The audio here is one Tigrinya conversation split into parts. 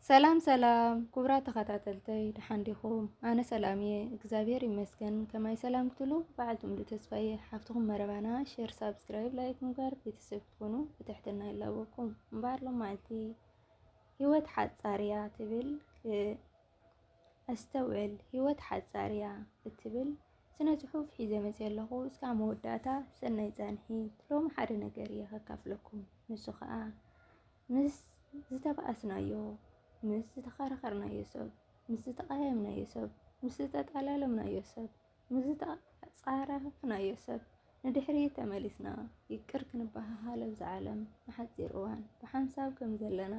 ሰላም ሰላም ክቡራት ተኸታተልተይ ድሓን ዲኹም? ኣነ ሰላም እየ እግዚኣብሔር ይመስገን። ከማይ ሰላም ክትሉ በዓልቲ ሙሉእ ተስፋየ ሓፍትኹም መረባና ሼር ሳብስክራይብ ላይክ ምግባር ቤተሰብ ክትኮኑ ብትሕትና ይላወኩም እምበር ሎማዓልቲ ህይወት ሓጻርያ ትብል ኣስተውዕል ህይወት ሓጻርያ እትብል ስነ ጽሑፍ ሒዘ መፅእ ኣለኹ። እስካብ መወዳእታ ሰናይ ጻንሒት። ሎሚ ሓደ ነገር እየ ከካፍለኩም። ንሱ ከዓ ምስ ዝተባኣስናዮ ምስ ዝተኸራኸርናዮ ሰብ ምስ ዝተቐያየምናዮ ሰብ ምስ ዝተጣላለምናዮ ሰብ ምስ ዝተጻረፍናዮ ሰብ ንድሕሪት ተመሊስና ይቅር ክንበሃሃለ ኣብዚ ዓለም ንሓፂር እዋን ብሓንሳብ ከም ዘለና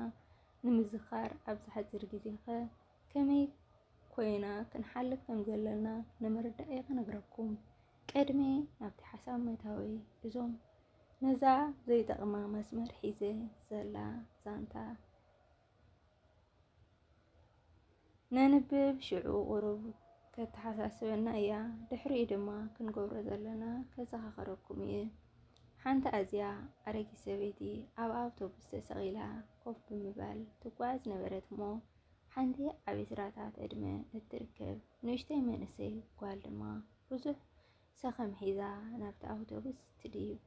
ንምዝኻር ኣብዚ ሓፂር ግዜ ኸ ከመይ ኮይና ክንሓልፍ ከም ዘለና ንምርዳእ እየ ክነግረኩም። ቅድሜ ናብቲ ሓሳብ መእታዊ እዞም ነዛ ዘይጠቕማ መስመር ሒዘ ዘላ ዛንታ ነንብብ ሽዑ ቁሩብ ከተሓሳስበና እያ። ድሕሪኡ ድማ ክንገብሮ ዘለና ከዘኻኽረኩም እየ። ሓንቲ ኣዝያ ኣረጊት ሰበይቲ ኣብ ኣውቶቡስ ተሰቒላ ኮፍ ብምባል ትጓዓዝ ነበረት እሞ ሓንቲ ኣብ 20ታት ዕድመ እትርከብ ንእሽተይ መንእሰይ ጓል ድማ ብዙሕ ሰኸም ሒዛ ናብቲ ኣውቶቡስ ትድይብ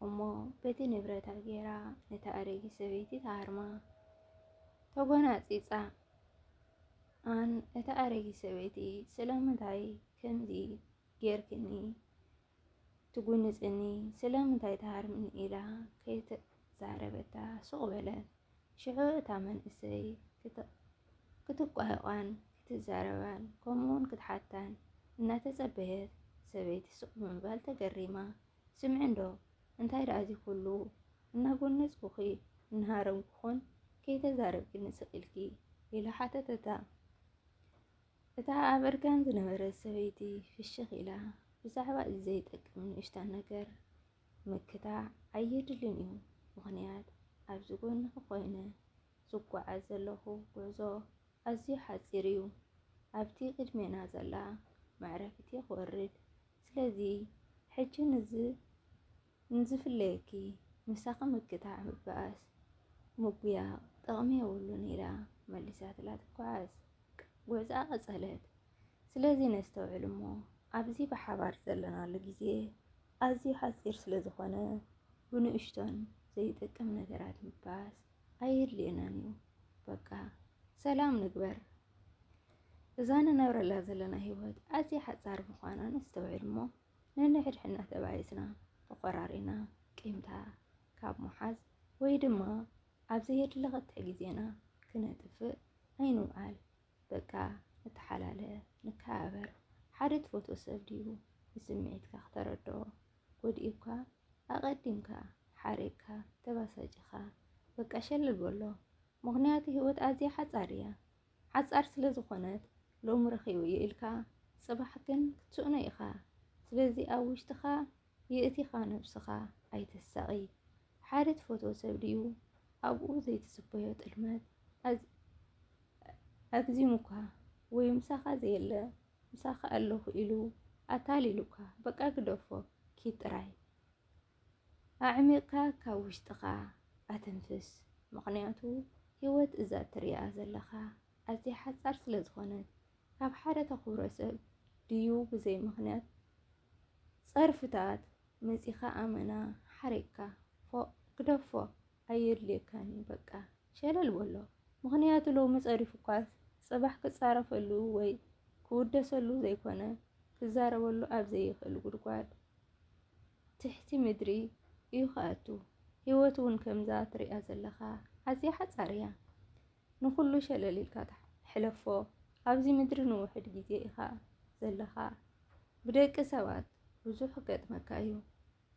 እሞ በቲ ንብረታ ገይራ ነታ ኣረጊት ሰበይቲ ተሃርማ ተጎናፂፃ ኣን እታ ኣረጊት ሰበይቲ ስለምንታይ ከምዚ ጌርክኒ ትጉንፅኒ ስለምንታይ ተሃርምኒ ኢላ ከይተዛረበታ ስቕ በለት። ሽዑ እታ መንእሰይ ክትቋሕቋን ክትዛረባን ከምኡውን ክትሓታን እናተጸበየት ሰበይቲ ስቕ ብምባል ተገሪማ ስምዕንዶ እንታይ ደኣ እዚ ኩሉ እናጎነፅኩኺ እናሃረምኩኹን ከይተዛረብክኒ ስቕ ኢልኪ ኢላ ሓተተታ። እታ ኣብ እርጋን ዝነበረት ሰበይቲ ፍሽኽ ኢላ ብዛዕባ እዚ ዘይጠቅም ንእሽተን ነገር ምክታዕ ኣየድልን እዩ። ምኽንያት ኣብዚ ጎንኺ ኮይነ ዝጓዓዝ ዘለኹ ጉዕዞ ኣዝዩ ሓፂር እዩ። ኣብቲ ቅድሜና ዘላ መዕረፊት ክወርድ። ስለዚ ሕጂ ንዝፍለየኪ ምሳኺ ምክታዕ ምበኣስ ምጉያቕ ጥቕሚ የብሉን ኢላ መሊሳትላ ትጓዓዝ። ጉዕዛ ቀጸለት። ስለዚ ነስተውዕል እሞ ኣብዚ ብሓባር ዘለናሉ ግዜ ኣዝዩ ሓፂር ስለ ዝኾነ ብንእሽቶን ዘይጠቅም ነገራት ምባስ ኣየድልየናን እዩ። በቃ ሰላም ንግበር። እዛ ንነብረላ ዘለና ህይወት ኣዝያ ሓጻር ምዃና ነስተውዕል እሞ ነንሕድሕድና ተባይስና ተቆራሪና ቂምታ ካብ መሓዝ ወይ ድማ ኣብ ዘየድሊ ኽትሕ ግዜና ክነጥፍእ ኣይንውዓል። በቃ ንተሓላለፍ ንከባበር ሓደ ትፈትዎ ሰብ ድዩ ንስምዒትካ ክተረድኦ ጎዲኡካ ኣቐዲምካ ሓሪቕካ ተባሳጭኻ በቃ ሸለል በሎ። ምኽንያቱ ህይወት ኣዝያ ሓጻር እያ። ሓጻር ስለ ዝኾነት ሎሚ ረኺቡ እየ ኢልካ ጽባሕ ግን ክትስእኖ ኢኻ። ስለዚ ኣብ ውሽጥኻ የእቲኻ ነብስኻ ኣይተሳቒ። ሓደ ትፈትዎ ሰብ ድዩ ኣብኡ ዘይትጽበዮ ጥልመት ኣግዚሙካ ወይ ምሳኻ ዘየለ ምሳኻ ኣለኹ ኢሉ ኣታሊሉካ በቃ ግደፎ ኪድ ጥራይ ኣዕሚቕካ ካብ ውሽጥኻ ኣተንፍስ። ምኽንያቱ ህይወት እዛ እትሪኣ ዘለኻ ኣዝያ ሓጻር ስለ ዝኾነት ካብ ሓደ ተኽብሮ ሰብ ድዩ ብዘይ ምኽንያት ጸርፍታት መጺኻ ኣመና ሓሪቕካ ፎቕ ግደፎ ኣየድልየካን እዩ። በቃ ሸለል በሎ። ምኽንያቱ ሎሚ ጸሪፉ እኳስ ጽባሕ ክጻረፈሉ ወይ ክውደሰሉ ዘይኮነ ክዛረበሉ ኣብ ዘይኽእል ጉድጓድ ትሕቲ ምድሪ እዩ ክኣቱ። ህይወት እውን ከምዛ ትሪኣ ዘለኻ ኣዝያ ሓጻር እያ። ንኹሉ ሸለል ኢልካ ሕለፎ። ኣብዚ ምድሪ ንውሕድ ግዜ ኢኻ ዘለኻ። ብደቂ ሰባት ብዙሕ ገጥመካ እዩ፣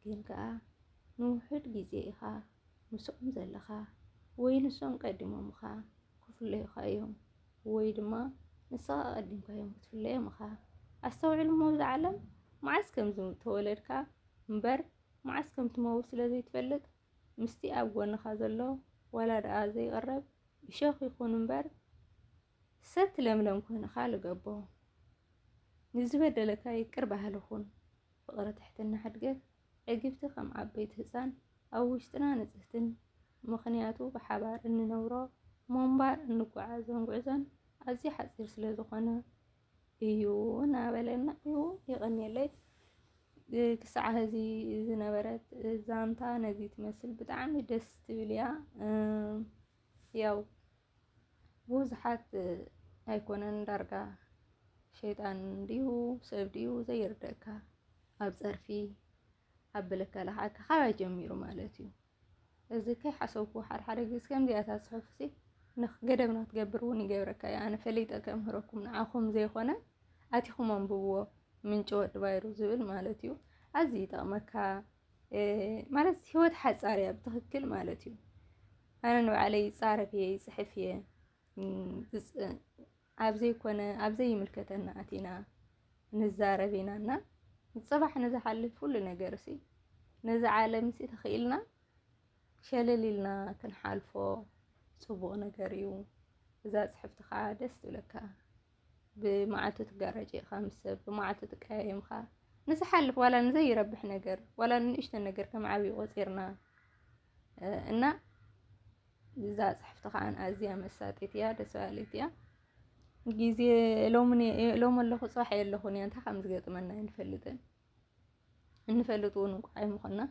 ግን ከዓ ንውሕድ ግዜ ኢኻ ምስኦም ዘለኻ ወይ ንሶም ቀዲሞምኻ ክፍለዩኻ እዮም ወይ ድማ ንስኻ ቀዲምካዮም ክትፍለዮም ኢኻ። ኣስተውዕሉ እሞ ኣብዚ ዓለም መዓዝ ከም ዝተወለድካ እምበር መዓዝ ከም ትመውት ስለ ዘይትፈልጥ ምስቲ ኣብ ጎንኻ ዘሎ ዋላ ደኣ ዘይቐረብ እሾኽ ይኹን እምበር ሰት ለምለም ኮይንኻ ልገቦ። ንዝበደለካ ይቅር በሃሊ ኩን። ፍቕሪ ትሕትና ሕድገት ዕግብቲ ከም ዓበይቲ ህፃን ኣብ ውሽጥና ንጽህትን ምኽንያቱ ብሓባር እንነብሮ ምንባር እንጓዓዞን ጉዕዞን ኣዝዩ ሓፂር ስለ ዝኾነ እዩ እናበለና እዩ ይቕኒየለይ። ክሳዕ ሕዚ ዝነበረት ዛንታ ነዚ ትመስል ብጣዕሚ ደስ ትብል እያ። ያው ብዙሓት ኣይኮነን ዳርጋ ሸይጣን ድዩ ሰብ ድዩ ዘይርደእካ ኣብ ፀርፊ ኣብ ብለከላሓካ ካባይ ጀሚሩ ማለት እዩ። እዚ ከይሓሰብኩ ሓደ ግዜ ከምዚኣታት ፅሑፍ እሲ ገደብ ናትገብር እውን ይገብረካ እያ። ኣነ ፈሊጠ ከምህረኩም ንዓኹም ዘይኮነ ኣቲኹም አንብብዎ ምንጪ ወዲ ባይሩ ዝብል ማለት እዩ። ኣዝዩ ይጠቕመካ ማለት ሂወት ሓፃር እያ ብትክክል ማለት እዩ። ኣነ ንባዕለይ ይፃረፍ እየ ይፅሕፍ እየ ኣብ ዘይኮነ ኣብ ዘይምልከተና ኣቲና ንዛረብ ኢና እና ፅባሕ ንዝሓልፍ ኩሉ ነገር እሲ ነዚ ዓለም እሲ ተኽኢልና ሸለል ኢልና ክንሓልፎ ፅቡቕ ነገር እዩ። እዛ ፅሕፍቲ ከዓ ደስ ትብለካ ብመዓልቱ ትጋረጪኻ ምስ ሰብ ብመዓልቱ ትቀያየምካ ንዝሓልፍ ዋላ ንዘይረብሕ ነገር ዋላ ንእሽተን ነገር ከም ዓብዪ ቆፂርና እና እዛ ፅሕፍቲ ከዓ ኣዝያ መሳጢት እያ ደስ በሃሊት እያ። ግዜ ሎም ኣለኹ ፅባሕ የለኹን እያ እንታይ ከም ዝገጥመና ይንፈልጥን እንፈልጥ እውን እንኳ ኣይምኾንና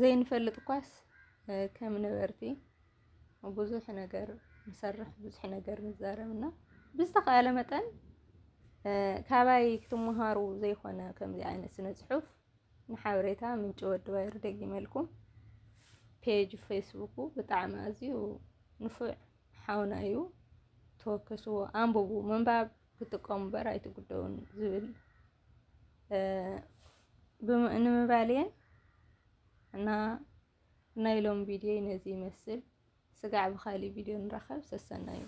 ዘይንፈልጥ እኳስ ከም ነበርቲ ብዙሕ ነገር ንሰርሕ ብዙሕ ነገር ንዛረብና ብዝተኸኣለ መጠን ካባይ ክትመሃሩ ዘይኮነ ከምዚ ዓይነት ስነ ፅሑፍ ንሓበሬታ ምንጪ ወዲ ባይሩ ደጊመልኩም ፔጅ ፌስቡኩ ብጣዕሚ ኣዝዩ ንፉዕ ሓውና እዩ። ተወከስዎ አንብቡ ምንባብ ክጥቀሙ እምበር ኣይትጉደውን ዝብል ንምባል እየ እና ናይ ሎም ቪድዮ ነዚ ይመስል። ስጋዕ ብኻሊእ ቪድዮ ንራኸብ ሰሰና እዩ።